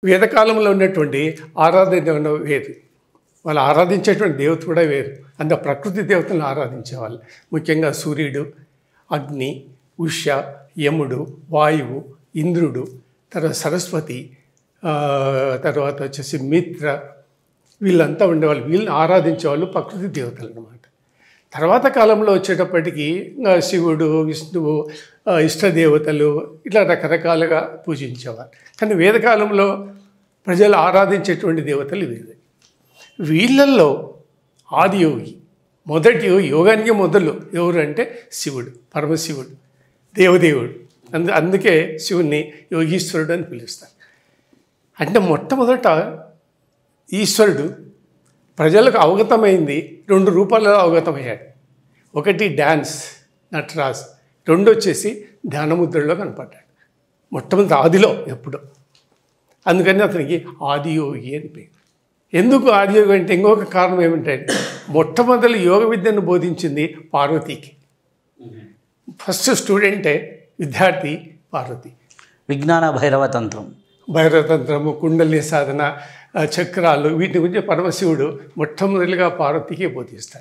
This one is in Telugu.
వేదకాలంలో ఉన్నటువంటి ఆరాధన వేరు. వాళ్ళు ఆరాధించేటువంటి దేవత కూడా వేరు. అంత ప్రకృతి దేవతలను ఆరాధించేవాళ్ళు. ముఖ్యంగా సూర్యుడు, అగ్ని, ఉష, యముడు, వాయువు, ఇంద్రుడు, తర్వాత సరస్వతి, తర్వాత వచ్చేసి మిత్ర, వీళ్ళంతా ఉండేవాళ్ళు. వీళ్ళని ఆరాధించేవాళ్ళు ప్రకృతి దేవతలు అన్నమాట. తర్వాత కాలంలో వచ్చేటప్పటికి శివుడు, విష్ణువు, ఇష్టదేవతలు ఇట్లా రకరకాలుగా పూజించేవారు. కానీ వేదకాలంలో ప్రజలు ఆరాధించేటువంటి దేవతలు వీళ్ళే. వీళ్ళల్లో ఆదియోగి, మొదటి యోగానికి మొదలు ఎవరు అంటే శివుడు, పరమశివుడు, దేవదేవుడు. అందుకే శివుణ్ణి యోగీశ్వరుడు అని పిలుస్తారు. అంటే మొట్టమొదట ఈశ్వరుడు ప్రజలకు అవగతమైంది 2 రూపాలలో అవగతమయ్యాడు. ఒకటి డ్యాన్స్, నటరాజ్, 2 వచ్చేసి ధ్యానముద్రలో కనపడ్డాడు. మొట్టమొదటి ఆదిలో ఎప్పుడో. అందుకని అతనికి ఆదియోగి అని పేరు. ఎందుకు ఆదియోగి అంటే ఇంకొక కారణం ఏమిటంటే మొట్టమొదటి యోగ విద్యను బోధించింది పార్వతీకి. ఫస్ట్ స్టూడెంటే విద్యార్థి పార్వతి. విజ్ఞాన భైరవతంత్రం, భైరవతంత్రము, కుండలి సాధన, చక్రాలు, వీటి గురించి పరమశివుడు మొట్టమొదటిగా పార్వతీకి బోధిస్తాడు.